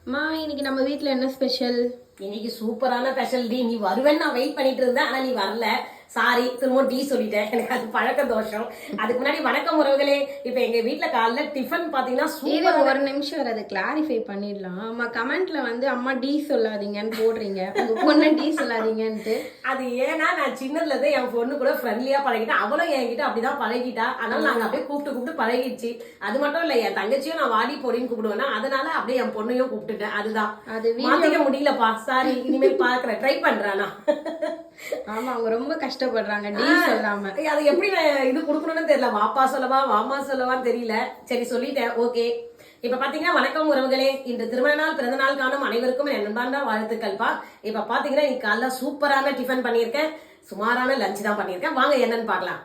அம்மா இன்னைக்கு நம்ம வீட்ல என்ன ஸ்பெஷல்? இன்னைக்கு சூப்பரான ஸ்பெஷல் டி. நீ வருவேன்னு நான் வெயிட் பண்ணிட்டு இருந்தேன், ஆனா நீ வரல. சாரி, திரும்ப டீ சொல்லிட்டேன். எனக்கு அது பழக்க தோஷம். அதுக்கு முன்னாடி வணக்கம் உறவுகளே. இப்ப எங்க வீட்ல காலைல டிஃபன் பாத்தீங்கன்னா சூப்பர். ஒரு நிமிஷம் அதை கிளாரிஃபை பண்ணிடலாம். அம்மா கமெண்ட்ல வந்து அம்மா டீ சொல்லாதீங்கன்னு போடுறீங்க, உங்க பொண்ணு டீ சொல்லாதீங்கன்ட்டு. அது ஏன்னா நான் சின்னதுல இருந்து என் பொண்ணு கூட ஃப்ரெண்ட்லியா பழகிட்டேன். அவளும் என்கிட்ட அப்படிதான் பழகிட்டா. அதனால நாங்க அப்படியே கூப்பிட்டு பழகிடுச்சு. அது மட்டும் இல்ல, என் தங்கச்சியும் நான் வாடி போடின்னு கூப்பிடுவேன்னா, அதனால அப்படியே என் பொண்ணையும் கூப்பிட்டுட்டேன். அதுதான் அது மாத்திக்க முடியலப்பா. சாரி, இனிமேல் பாக்குறேன், ட்ரை பண்றானா. ஆமா, அவங்க ரொம்ப கஷ்டப்படுறாங்க டீ சொல்லாம. அது எப்படி நான் இது கொடுக்கணும்னு தெரியல. வாப்பா சொல்லவா வாமா சொல்லவான்னு தெரியல. சரி சொல்லிட்டேன், ஓகே. இப்ப பாத்தீங்கன்னா வணக்கம் உறவுகளே. இன்று திருமண நாள் பிறந்த நாள் காணும் அனைவருக்கும் என் அன்பான வாழ்த்துக்கள்ப்பா. இப்ப பாத்தீங்கன்னா இன்னைக்கு காலைல சூப்பரான டிஃபன் பண்ணியிருக்கேன், சுமாரான லஞ்ச் தான் பண்ணியிருக்கேன். வாங்க என்னன்னு பார்க்கலாம்.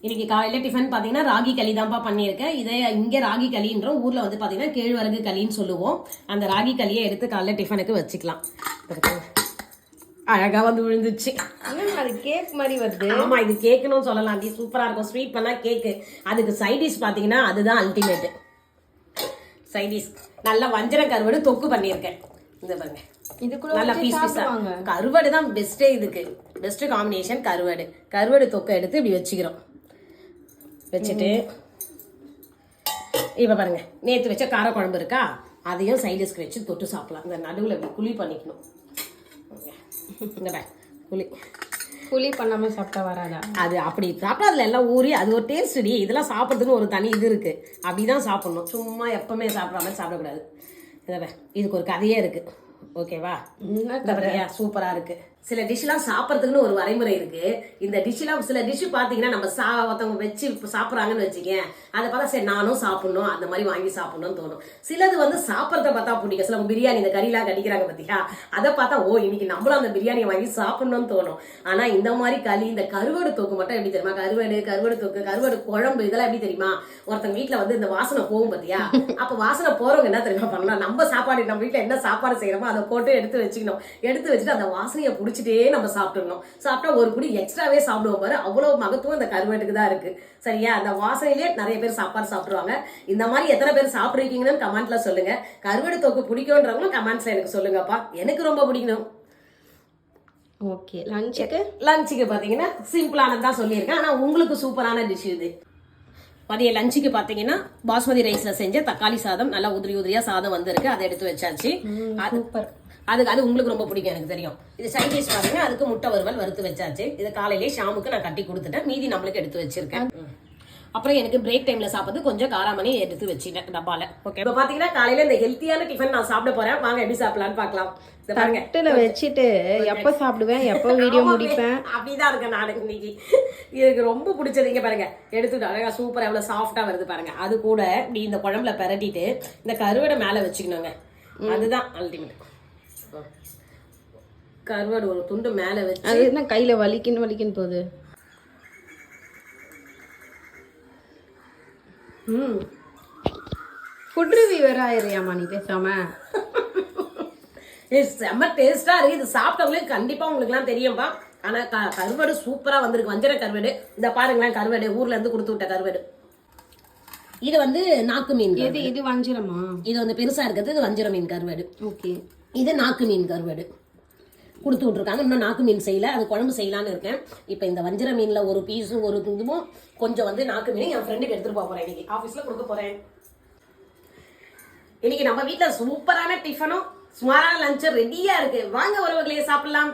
இன்னைக்கு காலையில டிஃபன் பாத்தீங்கன்னா ராகி களி தான்ப்பா பண்ணியிருக்கேன். இதே இங்க ராகி களின்றோம், ஊர்ல வந்து பாத்தீங்கன்னா கேழ்வரகு களின்னு சொல்லுவோம். அந்த ராகி களியை எடுத்து காலைல டிஃபனுக்கு வச்சுக்கலாம். அழகா வந்து விழுந்துச்சு. அது கேக் மாதிரி வருது. ஆமா, இது கேக்குன்னு சொல்லலாம். சூப்பரா இருக்கும். ஸ்வீட் பண்ணா கேக்கு. அதுக்கு சைடிஷ் பாத்தீங்கன்னா அதுதான் அல்டிமேட் சைடிஷ். நல்லா வஞ்சர கருவாடு தொக்கு பண்ணியிருக்கேன். இந்த பாருங்க, இது கூட நல்லா பீஸ் பீஸா. கருவாடு தான் பெஸ்டே. இதுக்கு பெஸ்ட் காம்பினேஷன் கருவாடு. கருவாடு தொக்கை எடுத்து இப்படி வச்சுக்கிறோம். வச்சுட்டு இப்ப பாருங்க, நேத்து வச்ச கார குழம்பு இருக்கா, அதையும் சைடிஷ்க்கு வச்சு தொட்டு சாப்பிடலாம். இந்த நடுவில் இப்படி குழி பண்ணிக்கணும். புளி பண்ணாம சாப்பிட்டா வராதா? அது அப்படி சாப்பிட்டா அதுல எல்லாம் ஊறி அது ஒரு டேஸ்ட். இதெல்லாம் சாப்பிட்றதுன்னு ஒரு தனி இது இருக்கு. அப்படிதான் சாப்பிடணும். சும்மா எப்பவுமே சாப்பிட்ற மாதிரி சாப்பிடக்கூடாது. இதுக்கு ஒரு கதையே இருக்கு, ஓகேவா? சூப்பரா இருக்கு. சில டிஷ்லாம் சாப்பிட்றதுக்குன்னு ஒரு வரைமுறை இருக்கு. இந்த டிஷ்லாம் சில டிஷ் பாத்தீங்கன்னா நம்ம ஒருத்தவங்க வச்சு சாப்பிட்றாங்கன்னு வச்சுக்கேன், அதை பார்த்தா சரி நானும் சாப்பிடணும், அந்த மாதிரி வாங்கி சாப்பிடணும்னு தோணும். சிலது வந்து சாப்பிட்றத பார்த்தா பிடிக்கும். சில பிரியாணி இந்த கறிலாம் கடிக்கிறாங்க பாத்தியா, அதை பார்த்தா ஓ இன்னைக்கு நம்மளும் அந்த பிரியாணியை வாங்கி சாப்பிடணும்னு தோணும். ஆனா இந்த மாதிரி களி, இந்த கருவாடு தொக்கு மட்டும் எப்படி தெரியுமா? கருவாடு தொக்கு, கருவாடு குழம்பு, இதெல்லாம் எப்படி தெரியுமா? ஒருத்தங்க வீட்டுல வந்து இந்த வாசனை போகும் பாத்தியா, அப்ப வாசனை போறவங்க என்ன தெரியுமா பண்ணலாம்? நம்ம சாப்பாடு, நம்ம வீட்டுல என்ன சாப்பாடு செய்யறோமோ அதை போட்டு எடுத்து வச்சுக்கணும். எடுத்து வச்சுட்டு அந்த வாசனையை பிடிச்சிட்டே நம்ம சாப்பிட்டுடணும். சாப்பிட்டா ஒரு புடி எக்ஸ்ட்ராவே சாப்பிடுவோம் பாரு, அவ்வளவு மகத்துவம் இந்த கருவாட்டுக்கு தான் இருக்கு. சரியா? அந்த வாசனையிலே நிறைய பேர் சாப்பாடு சாப்பிடுவாங்க. இந்த மாதிரி எத்தனை பேர் சாப்பிடுறீங்கன்னு கமெண்ட்ல சொல்லுங்க. கருவாடு தொக்கு பிடிக்கும்ன்றவங்களும் கமெண்ட்ஸ்ல எனக்கு சொல்லுங்கப்பா. எனக்கு ரொம்ப பிடிக்கணும். ஓகே, லஞ்சுக்கு பாத்தீங்கன்னா சிம்பிளானதான் சொல்லியிருக்கேன். ஆனா உங்களுக்கு சூப்பரான டிஷ் இது. மதிய லஞ்சுக்கு பாத்தீங்கன்னா பாஸ்மதி ரைஸ்ல செஞ்ச தக்காளி சாதம், நல்லா உதிரியா சாதம் வந்திருக்கு. அதை எடுத்து வச்சாச்சு. அது உங்களுக்கு ரொம்ப பிடிக்கும், எனக்கு தெரியும். இது சைட் டிஷ் பாத்தீங்கன்னா அதுக்கு முட்டை வறுவல் வறுத்து வச்சாச்சு. இது காலையிலேயே ஷாமுக்கு நான் கட்டி கொடுத்துட்டேன். மீதி நம்மளுக்கு எடுத்து வச்சிருக்கேன். அப்புறம் எனக்கு பிரேக் டைம்ல சாப்பிட்டு கொஞ்சம் காராமணி எடுத்து வச்சுட்டேன் டப்பால. ஓகே, இப்போ பாத்தீங்கன்னா காலையில இந்த ஹெல்த்தியான டிஃபன் நான் சாப்பிட போறேன். வாங்க எப்படி சாப்பிடலாம்னு பார்க்கலாம். தட்டுல வச்சுட்டு எப்ப சாப்பிடுவேன், எப்ப வீடியோ முடிப்பேன், அப்படிதான் இருக்கேன் நான் இன்னைக்கு. இதுக்கு ரொம்ப பிடிச்சது இங்க பாருங்க, எடுத்துட்டு அழகா சூப்பரா எவ்வளவு சாஃப்டா வருது பாருங்க. அது கூட இப்படி இந்த குழம்புல பெரட்டிட்டு இந்த கருவாடை மேல வச்சுக்கணுங்க. அதுதான் அல்டிமேட். கருவாடு ஒரு துண்டு மேல வச்சு, அது என்ன கையில வலிக்குன்னு போகுது. ஃபுட் ரிவ்யூவர் ஆயிரியாமா நீ பேசாம? செம்ம டேஸ்டா இருக்கு. இது சாப்பிட்டவங்களுக்கு கண்டிப்பா உங்களுக்கு எல்லாம் தெரியும்பா. ஆனா கருவாடு சூப்பரா வந்திருக்கு. வஞ்சர கருவாடு. இந்த பாருங்களேன், கருவாடு ஊர்ல இருந்து கொடுத்து விட்ட கருவாடு. இது வந்து நாக்கு மீன். இது வஞ்சிரமா? இது வந்து பெருசா இருக்கிறது இது வஞ்சிர மீன் கருவாடு. ஓகே, இது நாக்கு மீன் கருவாடு கொடுத்து விட்டுருக்காங்க. இன்னும் நாக்கு மீன் செய்யல, அது குழம்பு செய்யலான்னு இருக்கேன். இப்போ இந்த வஞ்சிர மீன்ல ஒரு பீஸும் ஒரு இதுவும் கொஞ்சம் வந்து நாக்கு மீன் என் ஃப்ரெண்டுக்கு எடுத்துட்டு போறேன். இன்னைக்கு ஆஃபீஸ்ல கொடுக்க போறேன். இன்னைக்கு நம்ம வீட்டுல சூப்பரான டிஃபனும் சுமாரான லஞ்சும் ரெடியா இருக்கு. வாங்க உறவுகளையே சாப்பிடலாம்.